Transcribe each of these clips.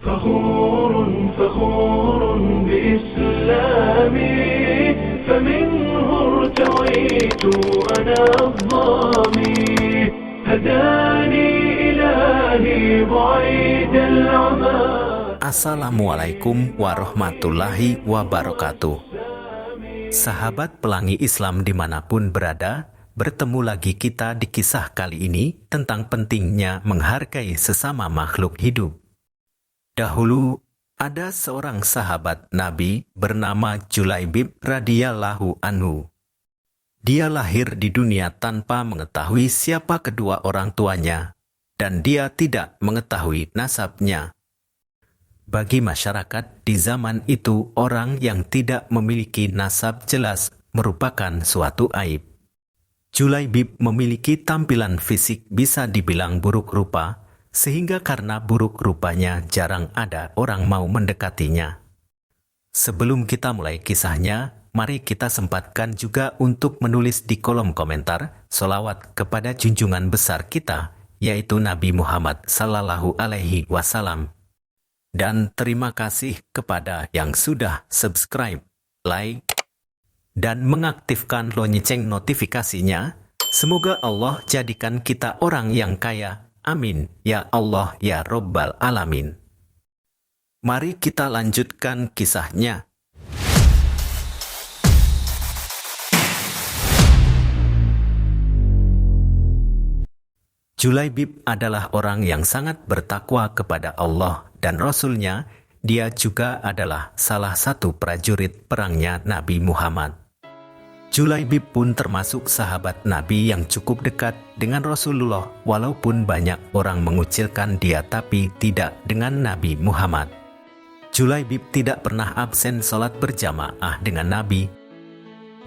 فخور فخور بإسلامي فمنه ارتويت أنا الظامي هداني إلهي بعيد العمى. Assalamualaikum warahmatullahi wabarakatuh. Sahabat pelangi Islam dimanapun berada, bertemu lagi kita di kisah kali ini tentang pentingnya menghargai sesama makhluk hidup. Dahulu, ada seorang sahabat Nabi bernama Julaibib radhiyallahu anhu. Dia lahir di dunia tanpa mengetahui siapa kedua orang tuanya, dan dia tidak mengetahui nasabnya. Bagi masyarakat di zaman itu, orang yang tidak memiliki nasab jelas merupakan suatu aib. Julaibib memiliki tampilan fisik bisa dibilang buruk rupa, sehingga karena buruk rupanya jarang ada orang mau mendekatinya. Sebelum kita mulai kisahnya, mari kita sempatkan juga untuk menulis di kolom komentar sholawat kepada junjungan besar kita, yaitu Nabi Muhammad Sallallahu Alaihi Wasallam. Dan terima kasih kepada yang sudah subscribe, like, dan mengaktifkan lonceng notifikasinya. Semoga Allah jadikan kita orang yang kaya. Amin, ya Allah, ya Rabbal Alamin. Mari kita lanjutkan kisahnya. Julaibib adalah orang yang sangat bertakwa kepada Allah dan Rasul-Nya. Dia juga adalah salah satu prajurit perangnya Nabi Muhammad. Julaibib pun termasuk sahabat Nabi yang cukup dekat dengan Rasulullah, walaupun banyak orang mengucilkan dia tapi tidak dengan Nabi Muhammad. Julaibib tidak pernah absen sholat berjamaah dengan Nabi.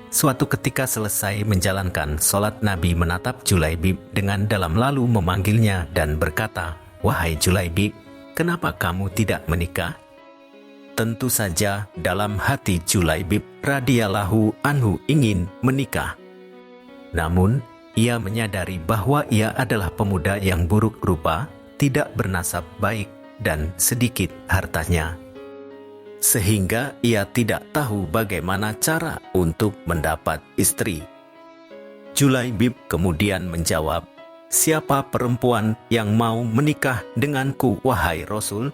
Suatu ketika selesai menjalankan sholat, Nabi menatap Julaibib dengan dalam lalu memanggilnya dan berkata, "Wahai Julaibib, kenapa kamu tidak menikah?" Tentu saja dalam hati Julaibib radhiyallahu anhu ingin menikah. Namun, ia menyadari bahwa ia adalah pemuda yang buruk rupa, tidak bernasab baik, dan sedikit hartanya. Sehingga ia tidak tahu bagaimana cara untuk mendapat istri. Julaibib kemudian menjawab, "Siapa perempuan yang mau menikah denganku, wahai Rasul?"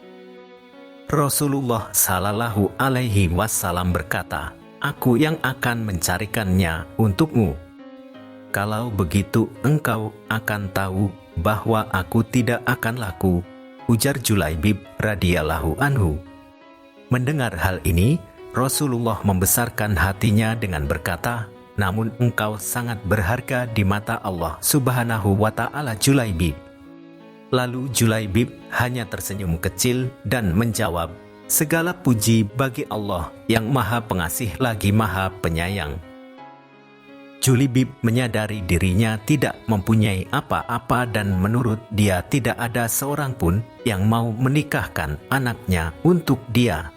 Rasulullah Sallallahu Alaihi Wasallam berkata, "Aku yang akan mencarikannya untukmu. Kalau begitu engkau akan tahu bahwa aku tidak akan laku," ujar Julaibib radhiyallahu anhu. Mendengar hal ini, Rasulullah membesarkan hatinya dengan berkata, "Namun engkau sangat berharga di mata Allah Subhanahu wa Ta'ala, Julaibib." Lalu Julaibib hanya tersenyum kecil dan menjawab, "Segala puji bagi Allah yang Maha Pengasih lagi Maha Penyayang." Julaibib menyadari dirinya tidak mempunyai apa-apa dan menurut dia tidak ada seorang pun yang mau menikahkan anaknya untuk dia.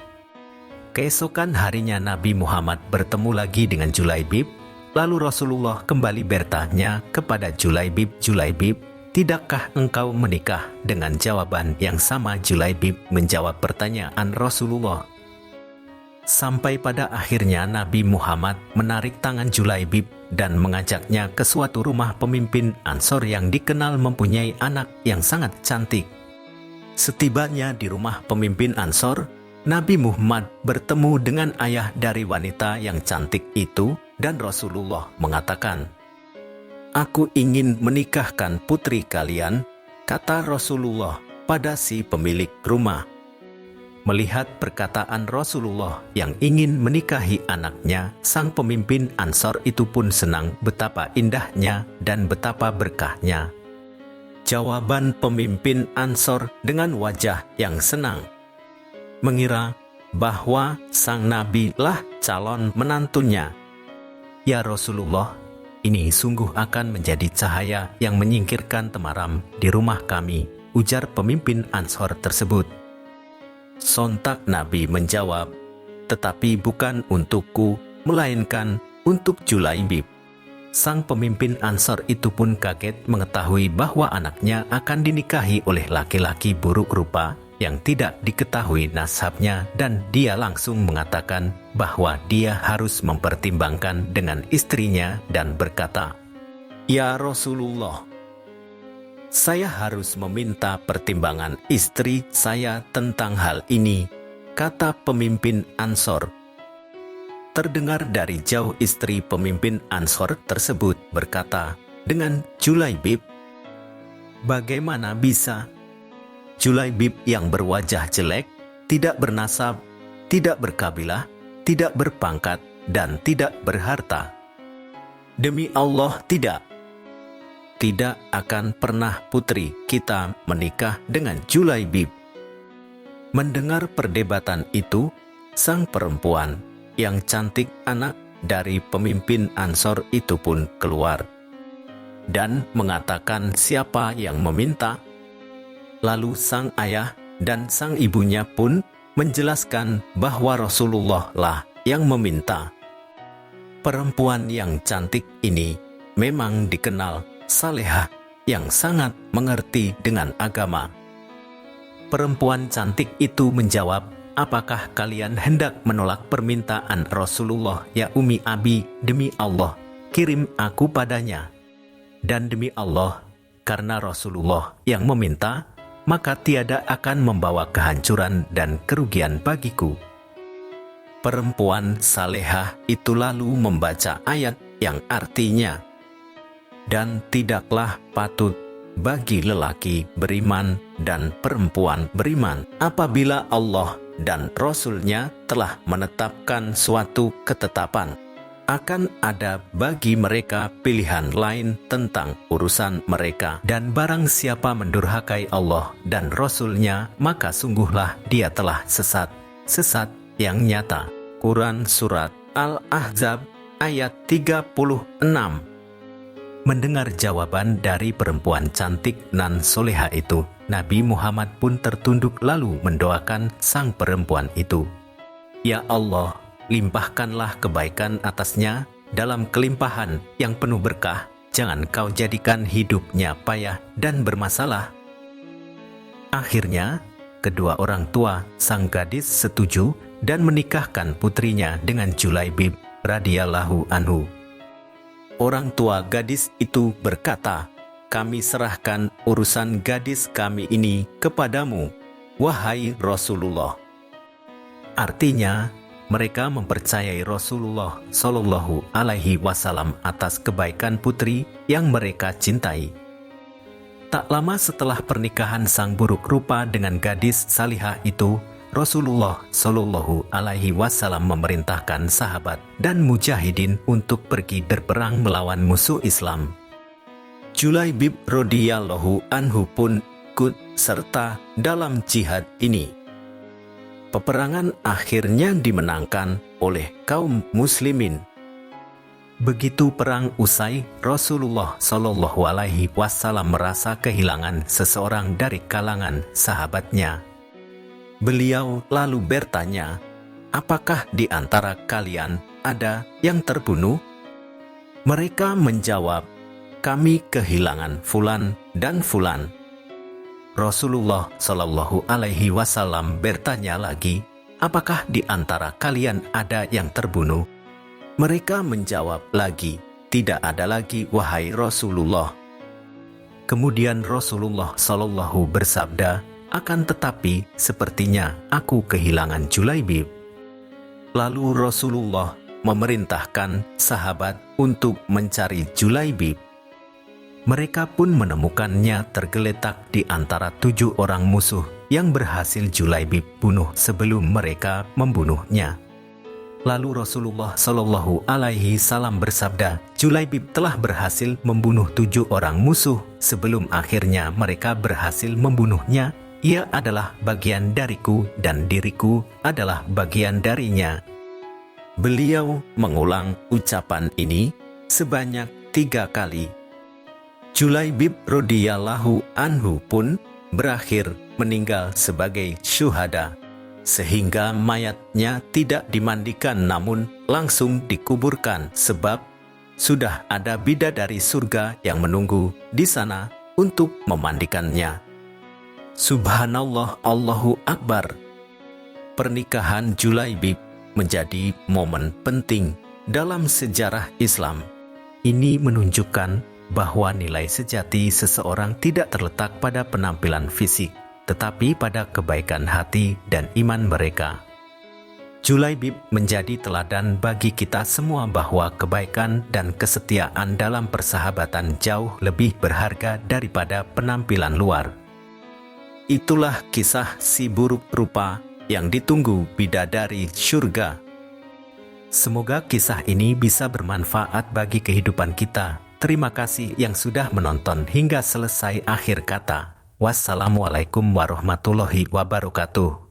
Keesokan harinya Nabi Muhammad bertemu lagi dengan Julaibib. Lalu Rasulullah kembali bertanya kepada Julaibib, "Julaibib, tidakkah engkau menikah?" Dengan jawaban yang sama, Julaibib menjawab pertanyaan Rasulullah. Sampai pada akhirnya Nabi Muhammad menarik tangan Julaibib dan mengajaknya ke suatu rumah pemimpin Ansor yang dikenal mempunyai anak yang sangat cantik. Setibanya di rumah pemimpin Ansor, Nabi Muhammad bertemu dengan ayah dari wanita yang cantik itu, dan Rasulullah mengatakan, "Aku ingin menikahkan putri kalian," kata Rasulullah pada si pemilik rumah. Melihat perkataan Rasulullah yang ingin menikahi anaknya, sang pemimpin Ansor itu pun senang betapa indahnya dan betapa berkahnya. Jawaban pemimpin Ansor dengan wajah yang senang, mengira bahwa sang Nabi lah calon menantunya. "Ya Rasulullah, ini sungguh akan menjadi cahaya yang menyingkirkan temaram di rumah kami," ujar pemimpin Ansor tersebut. Sontak Nabi menjawab, "Tetapi bukan untukku, melainkan untuk Julaibib." Sang pemimpin Ansor itu pun kaget mengetahui bahwa anaknya akan dinikahi oleh laki-laki buruk rupa yang tidak diketahui nasabnya dan dia langsung mengatakan bahwa dia harus mempertimbangkan dengan istrinya dan berkata, "Ya Rasulullah, saya harus meminta pertimbangan istri saya tentang hal ini," kata pemimpin Ansor. Terdengar dari jauh istri pemimpin Ansor tersebut berkata dengan Julaibib, "Bagaimana bisa? Julaibib yang berwajah jelek, tidak bernasab, tidak berkabilah, tidak berpangkat, dan tidak berharta. Demi Allah tidak akan pernah putri kita menikah dengan Julaibib." Mendengar perdebatan itu, sang perempuan yang cantik anak dari pemimpin Ansor itu pun keluar dan mengatakan siapa yang meminta. Lalu sang ayah dan sang ibunya pun menjelaskan bahwa Rasulullah lah yang meminta. Perempuan yang cantik ini memang dikenal salehah yang sangat mengerti dengan agama. Perempuan cantik itu menjawab, "Apakah kalian hendak menolak permintaan Rasulullah, ya Umi Abi? Demi Allah, kirim aku padanya. Dan demi Allah, karena Rasulullah yang meminta, maka tiada akan membawa kehancuran dan kerugian bagiku." Perempuan salehah itu lalu membaca ayat yang artinya, "Dan tidaklah patut bagi lelaki beriman dan perempuan beriman apabila Allah dan Rasul-Nya telah menetapkan suatu ketetapan, akan ada bagi mereka pilihan lain tentang urusan mereka. Dan barang siapa mendurhakai Allah dan Rasul-Nya, maka sungguhlah dia telah sesat yang nyata." Quran Surat Al-Ahzab ayat 36. Mendengar jawaban dari perempuan cantik nan soleha itu, Nabi Muhammad pun tertunduk lalu mendoakan sang perempuan itu. "Ya Allah, limpahkanlah kebaikan atasnya dalam kelimpahan yang penuh berkah. Jangan kau jadikan hidupnya payah dan bermasalah." Akhirnya, kedua orang tua sang gadis setuju dan menikahkan putrinya dengan Julaibib radhiyallahu anhu. Orang tua gadis itu berkata, "Kami serahkan urusan gadis kami ini kepadamu, wahai Rasulullah." Artinya, mereka mempercayai Rasulullah Shallallahu Alaihi Wasallam atas kebaikan putri yang mereka cintai. Tak lama setelah pernikahan sang buruk rupa dengan gadis salihah itu, Rasulullah Shallallahu Alaihi Wasallam memerintahkan sahabat dan mujahidin untuk pergi berperang melawan musuh Islam. Julaibib radhiyallahu anhu pun ikut serta dalam jihad ini. Peperangan akhirnya dimenangkan oleh kaum muslimin. Begitu perang usai, Rasulullah Shallallahu Alaihi Wasallam merasa kehilangan seseorang dari kalangan sahabatnya. Beliau lalu bertanya, "Apakah di antara kalian ada yang terbunuh?" Mereka menjawab, "Kami kehilangan fulan dan fulan." Rasulullah Shallallahu Alaihi Wasallam bertanya lagi, "Apakah di antara kalian ada yang terbunuh?" Mereka menjawab lagi, "Tidak ada lagi, wahai Rasulullah." Kemudian Rasulullah Shallallahu bersabda, "Akan tetapi sepertinya aku kehilangan Julaibib." Lalu Rasulullah memerintahkan sahabat untuk mencari Julaibib. Mereka pun menemukannya tergeletak di antara 7 orang musuh yang berhasil Julaibib bunuh sebelum mereka membunuhnya. Lalu Rasulullah Shallallahu Alaihi Wasallam bersabda, "Julaibib telah berhasil membunuh 7 orang musuh sebelum akhirnya mereka berhasil membunuhnya. Ia adalah bagian dariku dan diriku adalah bagian darinya." Beliau mengulang ucapan ini sebanyak 3 kali. Julaibib radhiyallahu anhu pun berakhir meninggal sebagai syuhada, sehingga mayatnya tidak dimandikan namun langsung dikuburkan sebab sudah ada bidadari surga yang menunggu di sana untuk memandikannya. Subhanallah, Allahu Akbar. Pernikahan Julaibib menjadi momen penting dalam sejarah Islam. Ini menunjukkan bahwa nilai sejati seseorang tidak terletak pada penampilan fisik, tetapi pada kebaikan hati dan iman mereka. Julaibib menjadi teladan bagi kita semua bahwa kebaikan dan kesetiaan dalam persahabatan jauh lebih berharga daripada penampilan luar. Itulah kisah si buruk rupa yang ditunggu bidadari syurga. Semoga kisah ini bisa bermanfaat bagi kehidupan kita. Terima kasih yang sudah menonton hingga selesai akhir kata. Wassalamualaikum warahmatullahi wabarakatuh.